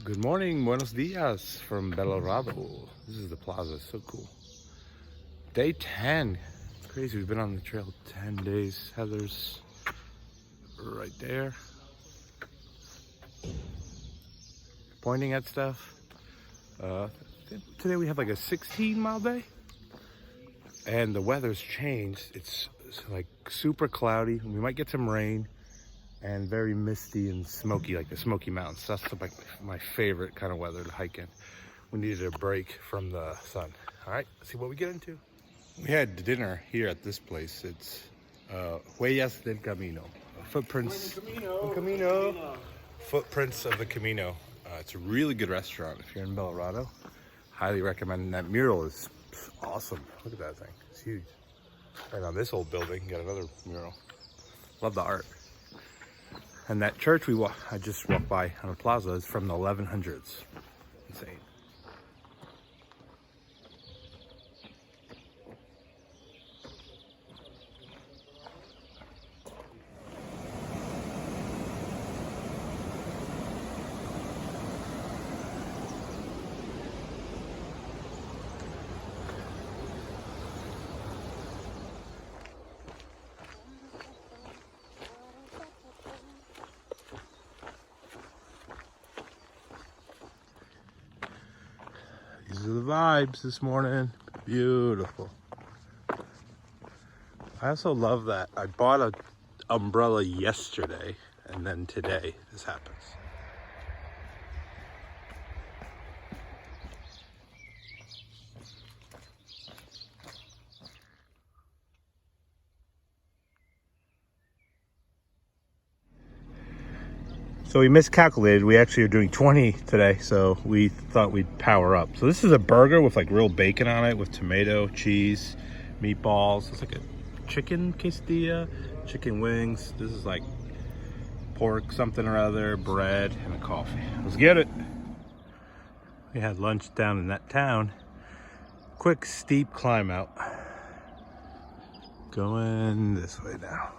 Good morning, buenos dias from Belorado. This is the plaza, so cool. Day 10. Crazy, we've been on the trail 10 days. Heather's right there, pointing at stuff. Today we have like a 16-mile day, and the weather's changed. It's like super cloudy. We might get some rain, and very misty and smoky, like the Smoky Mountains. That's like my favorite kind of weather to hike in. We needed a break from the sun. All right, let's see what we get into. We had dinner here at this place. It's Huellas del Camino, footprints. Camino. Footprints of the Camino. It's a really good restaurant if you're in Belorado. Highly recommend. And that mural is awesome. Look at that thing. It's huge. Right on this old building, got another mural. Love the art. And that church I just walked by on the plaza is from the 1100s. Insane. These are the vibes this morning. Beautiful. I also love that I bought an umbrella yesterday, and then today this happens. So we miscalculated. We actually are doing 20 today, so we thought we'd power up. So this is a burger with like real bacon on it, with tomato, cheese, meatballs. It's like a chicken quesadilla, chicken wings. This is like pork something or other, bread, and a coffee. Let's get it. We had lunch down in that town. Quick steep climb out. Going this way now.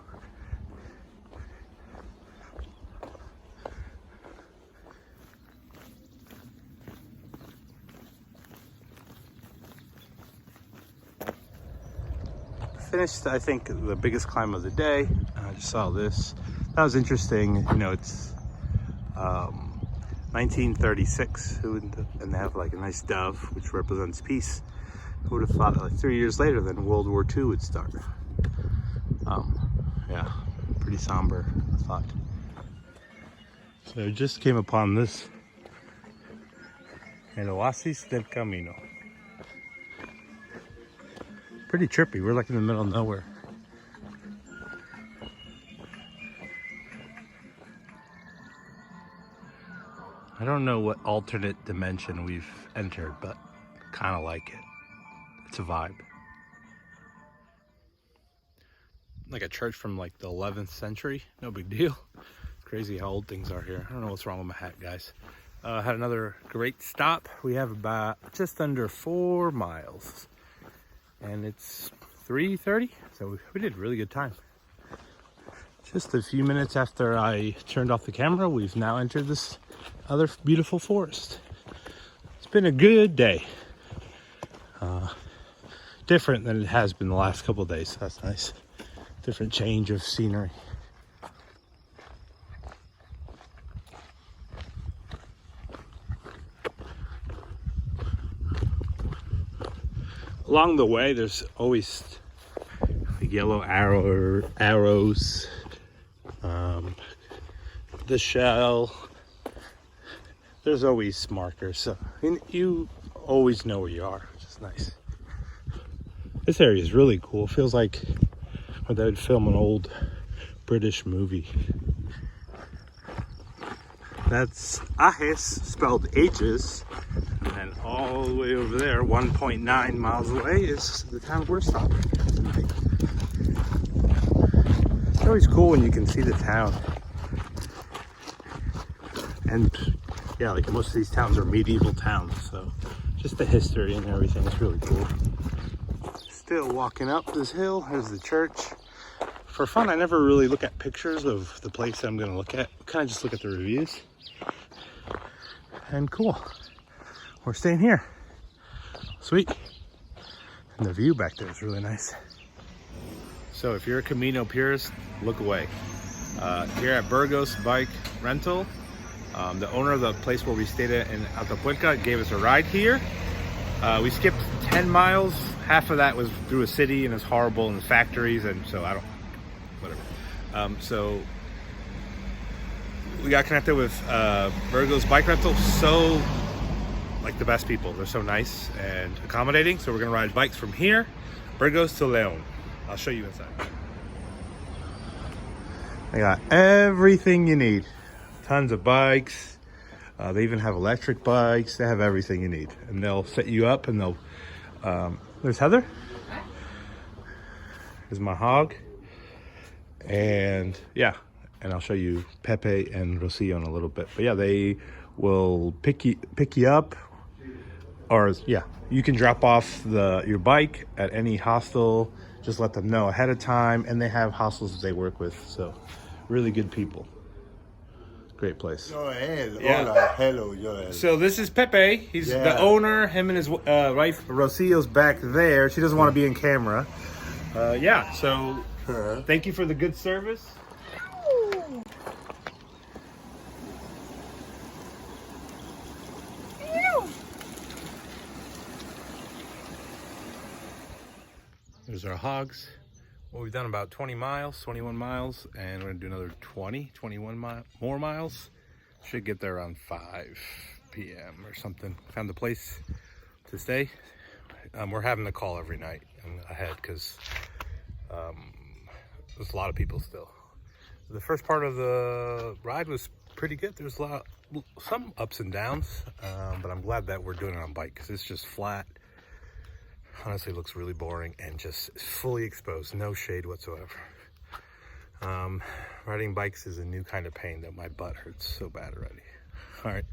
Finished, I think, the biggest climb of the day. I just saw this. That was interesting. You know, it's 1936, and they have like a nice dove, which represents peace. Who would have thought that like 3 years later, then World War II would start? Yeah, pretty somber thought. So I just came upon this, El Oasis del Camino. Pretty trippy. We're like in the middle of nowhere. I don't know what alternate dimension we've entered, but kind of like it. It's a vibe. Like a church from like the 11th century. No big deal. Crazy how old things are here. I don't know what's wrong with my hat, guys. Had another great stop. We have about just under 4 miles. And it's 3:30, so we did a really good time. Just a few minutes after I turned off the camera, we've now entered this other beautiful forest. It's been a good day. Different than it has been the last couple of days, so that's nice. Different change of scenery. Along the way, there's always yellow arrows, the shell. There's always markers, so you always know where you are, which is nice. This area is really cool. It feels like where they would film an old British movie. That's Ajes, spelled H's. And all the way over there, 1.9 miles away, is the town we're stopping tonight. It's always cool when you can see the town. And yeah, like most of these towns are medieval towns, so just the history and everything is really cool. Still walking up this hill. Here's the church. For fun, I never really look at pictures of the place I'm going to look at. I kind of just look at the reviews. and cool. We're staying here. Sweet. And the view back there is really nice. So if you're a Camino purist, look away. Here at Burgos Bike Rental, the owner of the place where we stayed at in Atapuerca gave us a ride here. We skipped 10 miles. Half of that was through a city and it's horrible and factories, and so whatever. So we got connected with Burgos Bike Rental. So like the best people. They're so nice and accommodating. So we're gonna ride bikes from here, Burgos to Leon. I'll show you inside. They got everything you need. Tons of bikes. They even have electric bikes. They have everything you need. And they'll set you up and they'll... there's Heather. There's my hog. And yeah, and I'll show you Pepe and Rocio in a little bit. But yeah, they will pick you up. Or yeah, you can drop off your bike at any hostel. Just let them know ahead of time, and they have hostels that they work with. So really good people. Great place. Joel, Yeah. hola, hello, Joel. So this is Pepe. He's the owner. Him and his wife Rocio's back there. She doesn't want to be in camera. Yeah. So thank you for the good service. There's our hogs. Well, we've done about 20 miles, 21 miles, and we're gonna do another 21 more miles. Should get there around 5 p.m. or something. Found a place to stay. We're having to call every night ahead because there's a lot of people still. The first part of the ride was pretty good. There's some ups and downs, but I'm glad that we're doing it on bike because it's just flat. Honestly, looks really boring and just fully exposed, no shade whatsoever. Riding bikes is a new kind of pain that my butt hurts so bad already. All right,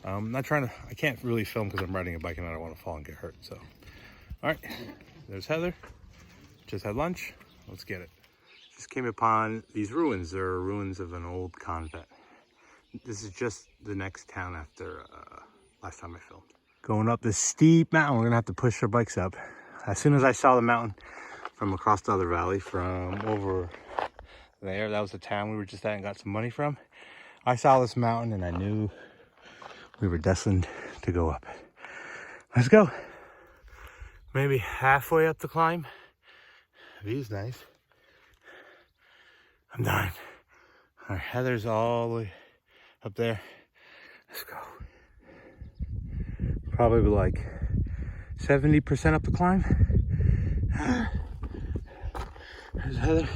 I can't really film because I'm riding a bike and I don't want to fall and get hurt. So, all right, there's Heather. Just had lunch. Let's get it. Just came upon these ruins. They're ruins of an old convent. This is just the next town after last time I filmed. Going up this steep mountain, we're gonna have to push our bikes up. As soon as I saw the mountain from across the other valley, from over there, that was the town we were just at and got some money from. I saw this mountain and I knew we were destined to go up. Let's go. Maybe halfway up the climb. View's nice. I'm dying. All right, Heather's all the way up there. Let's go. Probably like 70% up the climb. There's Heather.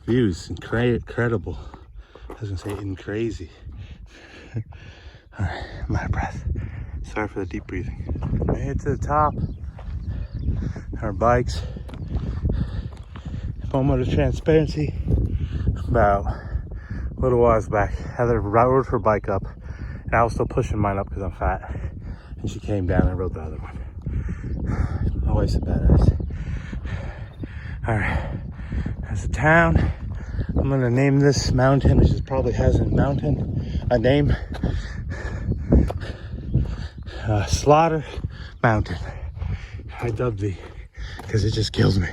Views incredible. I was gonna say crazy. All right, I'm out of breath. Sorry for the deep breathing. Made it to the top. Our bikes. Moment of transparency. About a little while back, Heather rode her bike up. And I was still pushing mine up because I'm fat. And she came down and rode the other one. My wife's a badass. All right, that's the town. I'm gonna name this mountain, which probably has a name. Slaughter Mountain. I dubbed the, because it just kills me.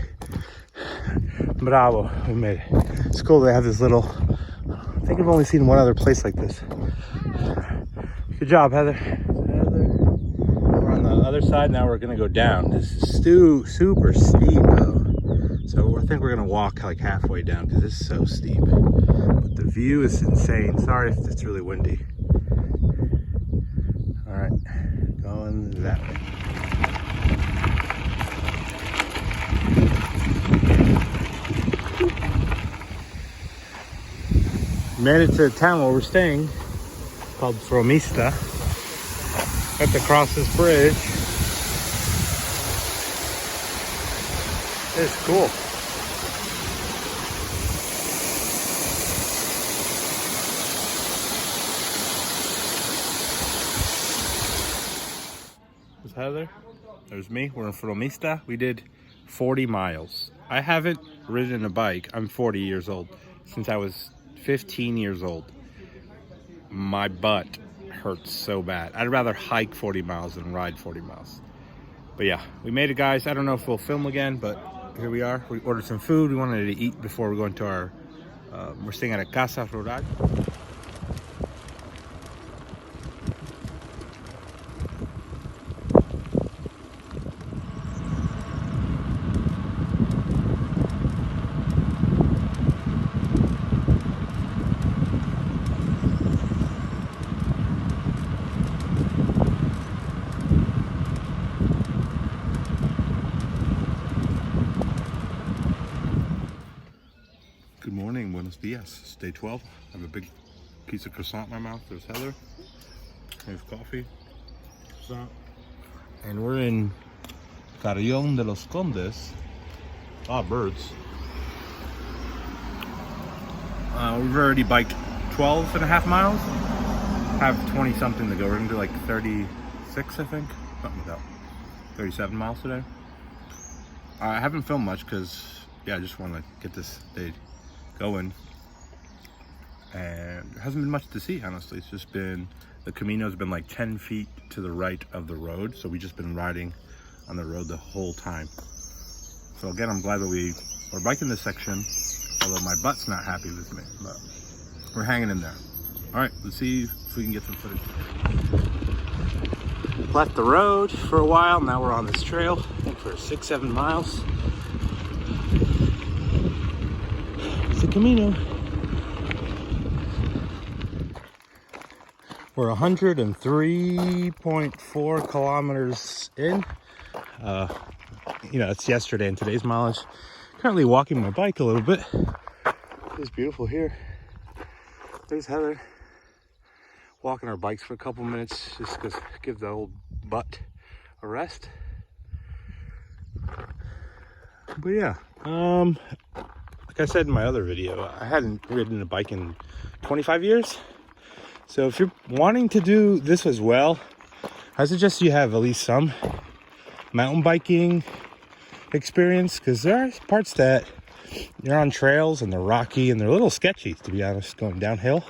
Bravo, we made it. It's cool they have this little, I think I've only seen one other place like this. Good job, Heather. We're on the other side now. We're gonna go down. This is super steep though, so I think we're gonna walk like halfway down because it's so steep. But the view is insane. Sorry if it's really windy. All right, going that way. Made it to the town where we're staying, called Fromista. Have to cross this bridge. It's cool. There's Heather. There's me. We're in Fromista. We did 40 miles. I haven't ridden a bike. I'm 40 years old. Since I was 15 years old. my butt hurts so bad. I'd rather hike 40 miles than ride 40 miles. But yeah, we made it, guys. I don't know if we'll film again, but here we are. We ordered some food. We wanted to eat before we go into our, we're staying at a casa rural. Good morning, buenos dias. It's day 12. I have a big piece of croissant in my mouth. There's Heather. There's coffee. Croissant. And we're in Carrión de los Condes. Ah, birds. We've already biked 12 and a half miles. Have 20 something to go. We're gonna do like 36, I think. Something like that. 37 miles today. I haven't filmed much because, yeah, I just want to get this day going, and there hasn't been much to see, honestly. It's just been, the Camino's been like 10 feet to the right of the road, so we've just been riding on the road the whole time. So again, I'm glad that we're biking this section, although my butt's not happy with me, but we're hanging in there. All right, let's see if we can get some footage. Left the road for a while, now we're on this trail, I think for 6-7 miles. The Camino. We're 103.4 kilometers in. You know, it's yesterday and today's mileage. Currently walking my bike a little bit. It's beautiful here. There's Heather. Walking our bikes for a couple minutes just to give the old butt a rest. But yeah, like I said in my other video, I hadn't ridden a bike in 25 years. So if you're wanting to do this as well, I suggest you have at least some mountain biking experience, because there are parts that you're on trails and they're rocky and they're a little sketchy, to be honest, going downhill.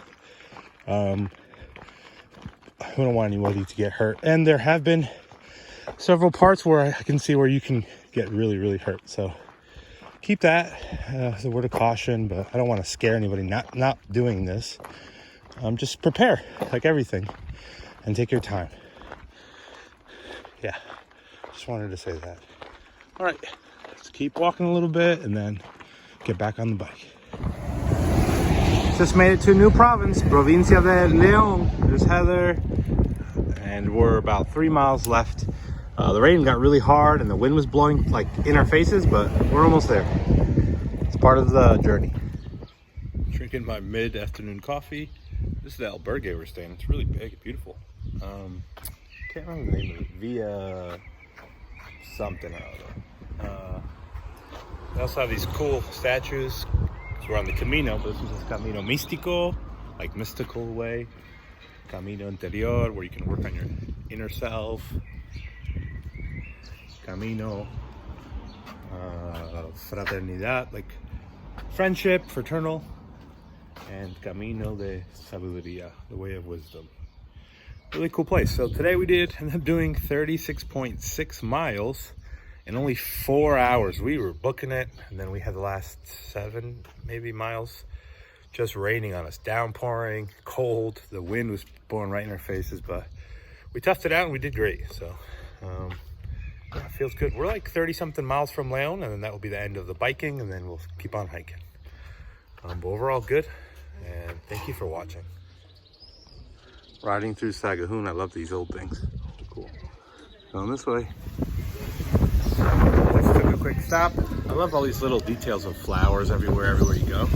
We don't want anybody to get hurt. And there have been several parts where I can see where you can get really, really hurt. So keep that as a word of caution, but I don't want to scare anybody not doing this. Just prepare, like everything, and take your time. Yeah, just wanted to say that. All right, let's keep walking a little bit and then get back on the bike. Just made it to a new province, Provincia de León. There's Heather, and we're about 3 miles left. The rain got really hard and the wind was blowing like in our faces, but we're almost there. It's part of the journey. Drinking my mid-afternoon coffee. This is the albergue we're staying. It's really big, beautiful. Can't remember the name of it. Via something or other. They also have these cool statues. We're on the Camino, but this is Camino Místico, like mystical way. Camino Interior, where you can work on your inner self. Camino Fraternidad, like friendship, fraternal. And Camino de Sabiduría, the way of wisdom. Really cool place. So today we ended up doing 36.6 miles in only 4 hours. We were booking it, and then we had the last 7 maybe miles just raining on us, downpouring, cold. The wind was blowing right in our faces, but we toughed it out and we did great. So yeah, it feels good. We're like 30 something miles from León, and then that will be the end of the biking, and then we'll keep on hiking. But overall good, and thank you for watching. Riding through Sagahoon, I love these old things. They're cool. Going this way. Just took a quick stop. I love all these little details of flowers everywhere you go.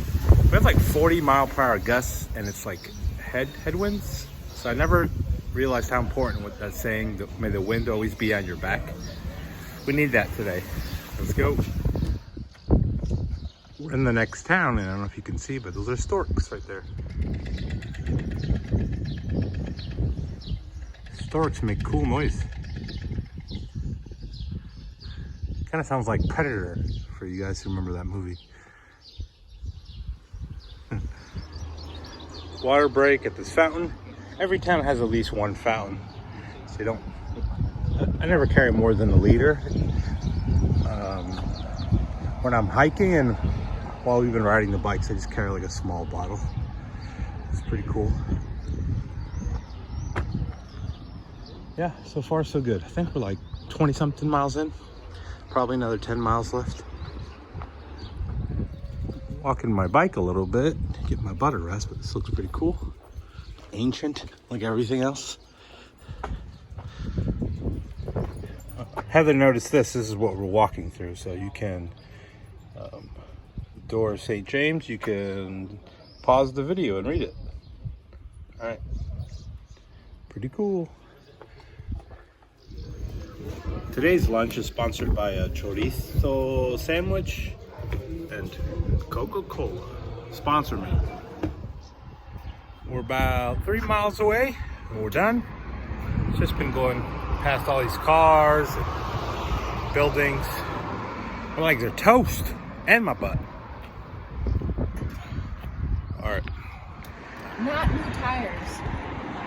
We have like 40-mile-per-hour gusts, and it's like headwinds. So I never realized how important what that's saying, that may the wind always be on your back. We need that today. Let's go. We're in the next town, and I don't know if you can see, but those are storks right there. Storks make cool noise. Kind of sounds like Predator for you guys who remember that movie. water break at this fountain. Every town has at least one fountain. So you don't, I never carry more than a liter. When I'm hiking and while we've been riding the bikes, I just carry like a small bottle. It's pretty cool. Yeah, so far so good. I think we're like 20 something miles in. Probably another 10 miles left. Walking my bike a little bit, get my butt a rest, but this looks pretty cool. Ancient, like everything else. Heather noticed this is what we're walking through. So you can, door of St. James, you can pause the video and read it. All right, pretty cool. Today's lunch is sponsored by a chorizo sandwich and Coca-Cola. Sponsor me. We're about 3 miles away and we're done. It's just been going past all these cars and buildings. My legs are toast and my butt. All right. Not new tires.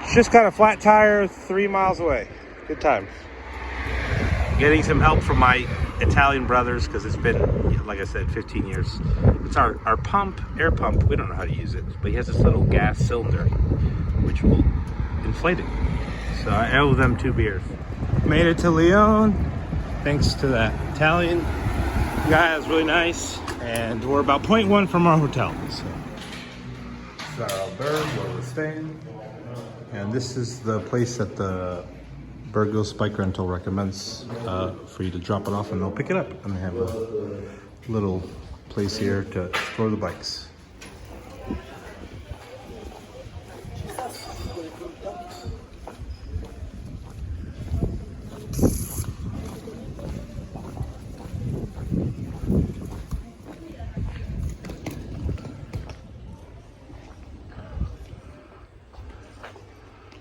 It's just got a flat tire 3 miles away. Good times. Getting some help from my Italian brothers because it's been, like I said, 15 years. It's our pump, air pump. We don't know how to use it, but he has this little gas cylinder which will inflate it. So I owe them 2 beers. Made it to Leon thanks to that Italian guy. It was really nice, and we're about 0.1 from our hotel. So this is our albergue where we're staying, and this is the place that the Burgos Bike Rental recommends for you to drop it off and they'll pick it up. And they have a little place here to store the bikes.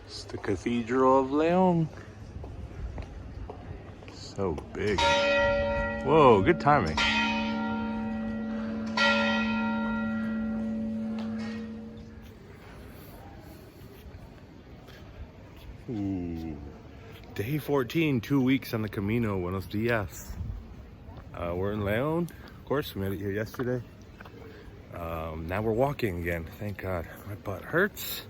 It's the Cathedral of Leon. So big. Whoa, good timing. Ooh. Day 14, 2 weeks on the Camino. Buenos dias. We're in Leon. Of course, we made it here yesterday. Now we're walking again. Thank God. My butt hurts.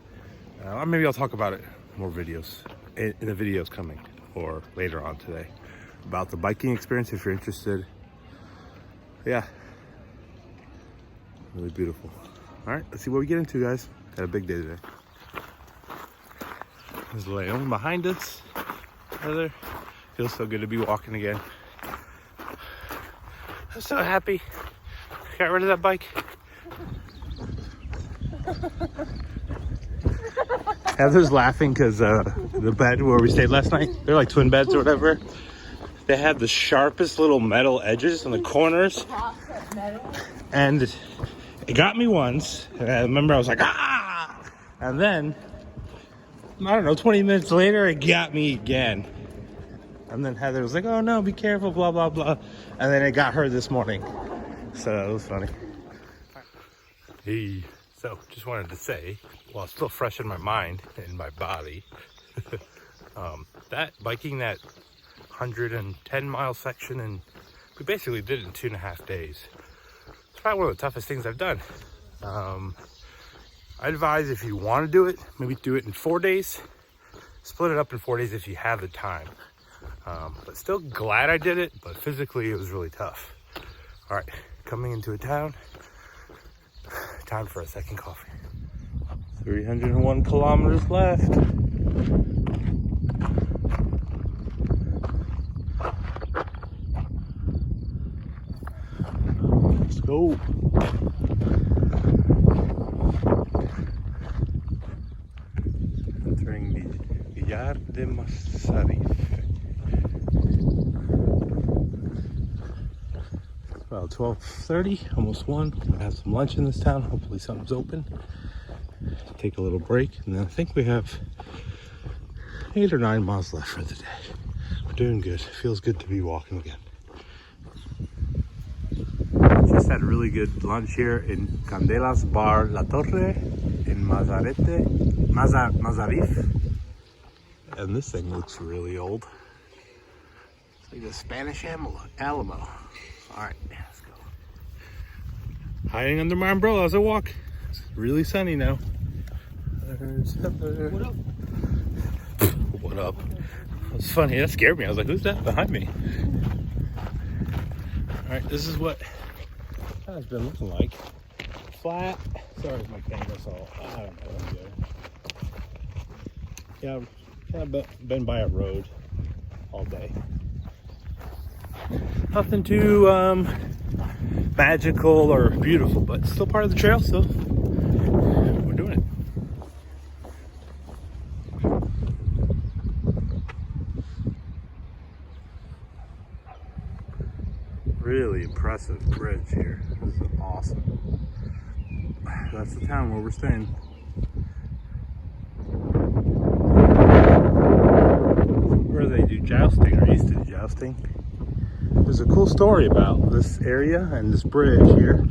Maybe I'll talk about it in more videos. In the videos coming or later on today. About the biking experience if you're interested. Yeah, really beautiful. All right, let's see what we get into, guys. Got a big day today. There's Leon behind us. There. Feels so good to be walking again. I'm so happy. Got rid of that bike. Heather's laughing because the bed where we stayed last night, they're like twin beds or whatever. They had the sharpest little metal edges on the corners. And it got me once. And I remember I was like, ah! And then, I don't know, 20 minutes later, it got me again. And then Heather was like, oh no, be careful, blah, blah, blah. And then it got her this morning. So it was funny. Hey, so just wanted to say, while it's still fresh in my mind and my body, that biking that 110 mile section, and we basically did it in 2.5 days. It's probably one of the toughest things I've done. I advise if you want to do it, maybe do it in 4 days. Split it up in 4 days if you have the time. But still glad I did it, but physically it was really tough. All right, coming into a town. Time for a second coffee. 301 kilometers left. Let's go. Entering the Villar de Masarif. About 12:30, almost 1. Gonna have some lunch in this town. Hopefully something's open. Take a little break, and then I think we have 8 or 9 miles left for the day. We're doing good. Feels good to be walking again. Just had a really good lunch here in Candelas Bar La Torre in in Mazarif. And this thing looks really old. It's like a Spanish Alamo. All right, let's go. Hiding under my umbrella as I walk. It's really sunny now. What up? What up? It's funny, that scared me. I was like, who's that behind me? All right, this is what it's been looking like. Flat. Sorry, my camera's all, I don't know what I'm doing. Yeah, I've been by a road all day. Nothing too magical or beautiful, but still part of the trail, so we're doing it. Really impressive bridge here. This is awesome. That's the town where we're staying. Where they do jousting, or used to do jousting. There's a cool story about this area and this bridge here.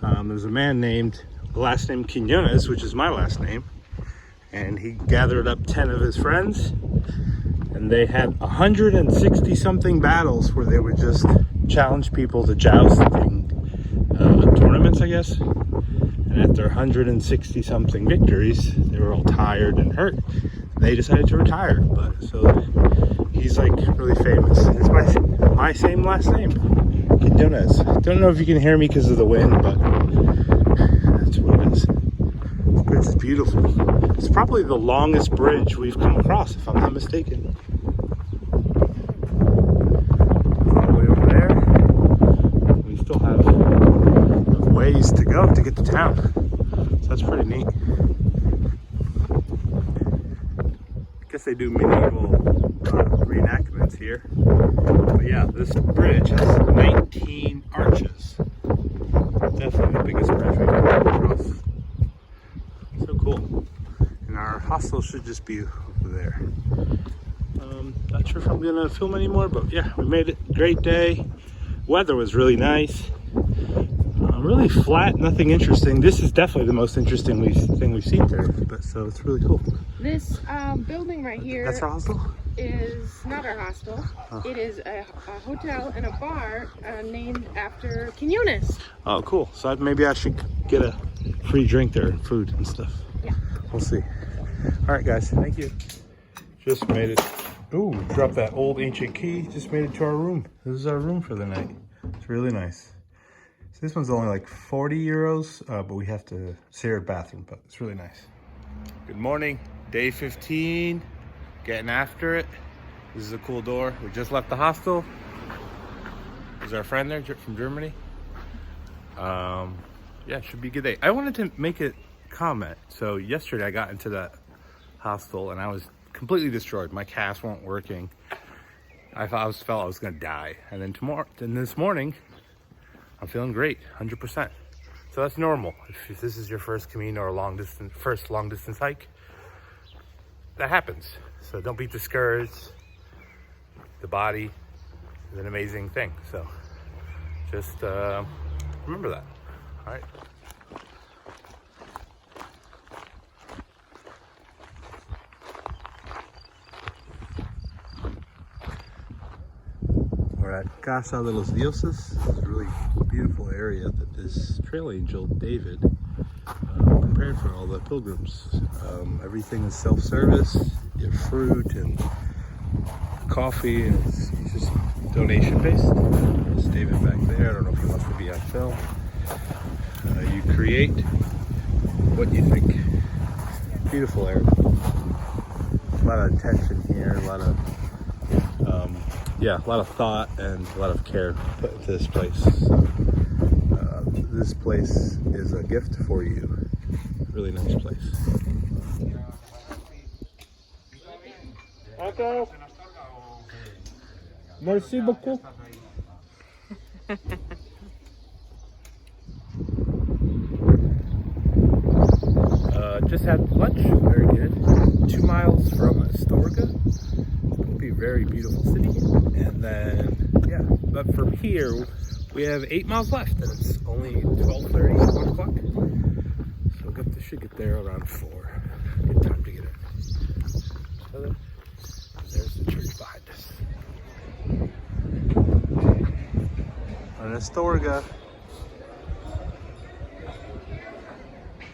There's a man named, last name Quinones, which is my last name, and he gathered up 10 of his friends, and they had 160 something battles where they would just challenge people to jousting tournaments, I guess. And after 160 something victories, they were all tired and hurt. They decided to retire, but so he's like really famous. It's my same last name, Quinones. Don't know if you can hear me because of the wind, but that's what it is. This bridge is beautiful. It's probably the longest bridge we've come across, if I'm not mistaken. All the way over there. We still have ways to go to get to town, so that's pretty neat. I guess they do medieval reenactments here. But yeah, this bridge has 19 arches. Definitely the biggest bridge we've come across. So cool. And our hostel should just be over there. Not sure if I'm gonna film anymore, but yeah, we made it. Great day. Weather was really nice. Really flat, nothing interesting. This is definitely the most interesting thing we've seen today, but so it's really cool. This building right here. That's our hostel? Is not our hostel. It is a hotel and a bar named after Quinones. Oh, cool. So maybe I should get a free drink there and food and stuff. Yeah. We'll see. All right, guys. Thank you. Just made it. Ooh, dropped that old ancient key. Just made it to our room. This is our room for the night. It's really nice. So this one's only like 40 euros, but we have to share a bathroom, but it's really nice. Good morning. Day 15. Getting after it. This is a cool door. We just left the hostel. There's our friend there from Germany. Yeah, it should be a good day. I wanted to make a comment. So yesterday I got into that hostel and I was completely destroyed. My calves weren't working. I felt I was gonna die. And then this morning, I'm feeling great, 100%. So that's normal. If this is your first Camino or long distance hike, that happens. So don't be discouraged. The body is an amazing thing. So just remember that. All right. We're at Casa de los Dioses. It's a really beautiful area that this trail angel, David, prepared for all the pilgrims. Everything is self-service. You have fruit and coffee, and it's just donation-based. There's David back there. I don't know if he wants to be on film. You create what you think. Beautiful area. A lot of attention here, a lot of thought and a lot of care put into this place. This place is a gift for you. Really nice place. Okay. Merci beaucoup. Just had lunch, very good. 2 miles from Astorga. It'll be a very beautiful city. And then, yeah, but from here, we have 8 miles left, and it's only 12:30, 1 o'clock. So should get there around 4. Good time to get in. So there's the church behind us. On Astorga.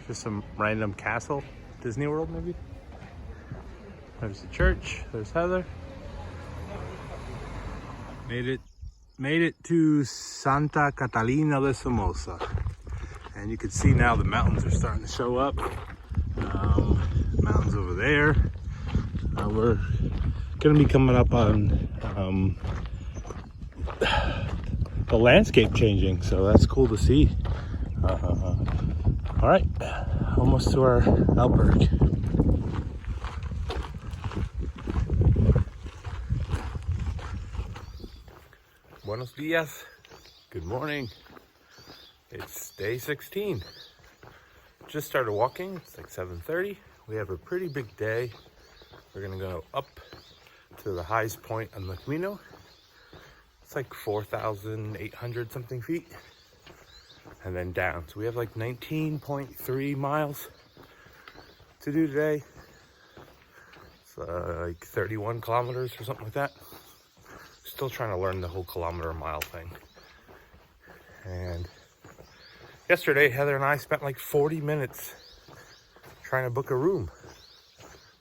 Just some random castle. Disney World, maybe? There's the church. There's Heather. Made it to Santa Catalina de Somoza. And you can see now the mountains are starting to show up. Mountains over there. We're gonna be coming up on the landscape changing, so that's cool to see. All right, almost to our albergue. Buenos dias. Good morning. It's day 16. Just started walking. It's like 7:30. We have a pretty big day. We're gonna go up to the highest point on the Camino. It's like 4,800 something feet. And then down. So we have like 19.3 miles to do today. It's like 31 kilometers or something like that. Still trying to learn the whole kilometer mile thing. And yesterday, Heather and I spent like 40 minutes trying to book a room.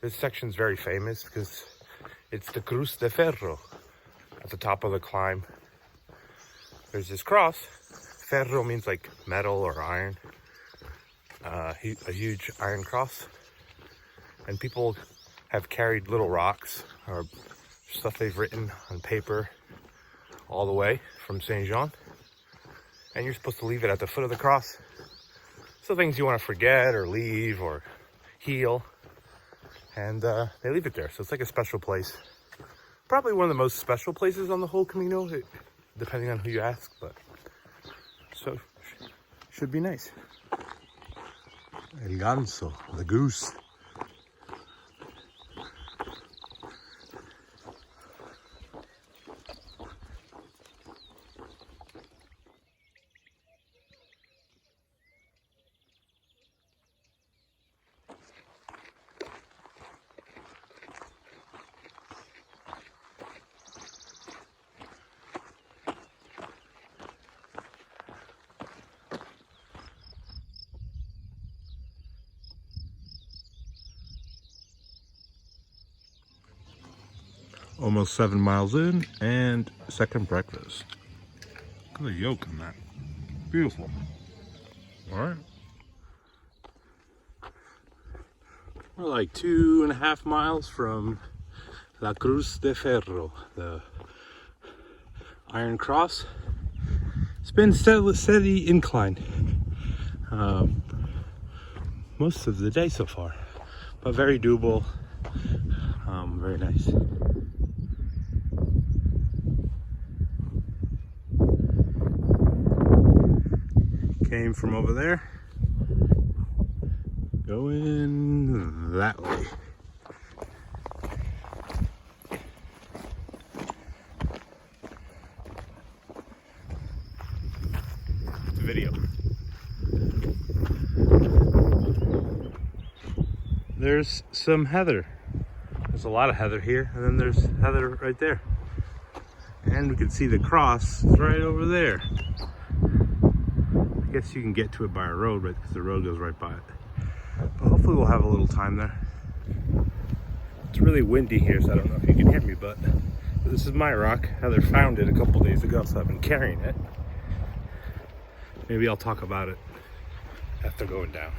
This section's very famous because it's the Cruz de Ferro at the top of the climb. There's this cross. Ferro means like metal or iron. A huge iron cross. And people have carried little rocks or stuff they've written on paper all the way from Saint Jean. And you're supposed to leave it at the foot of the cross. So things you want to forget or leave or heal. And they leave it there. So it's like a special place. Probably one of the most special places on the whole Camino, depending on who you ask. But so should be nice. El ganso, the goose. Almost 7 miles in, and second breakfast. Look at the yolk in that. Beautiful. All right. We're like 2.5 miles from La Cruz de Ferro, the Iron Cross. It's been steady incline most of the day so far, but very doable. Very nice. Came from over there, going that way. It's a video. There's some heather. There's a lot of heather here, and then there's heather right there. And we can see the cross right over there. I guess you can get to it by a road, right? Because the road goes right by it. But hopefully we'll have a little time there. It's really windy here, so I don't know if you can hear me, but this is my rock. Heather found it a couple days ago, so I've been carrying it. Maybe I'll talk about it after going down.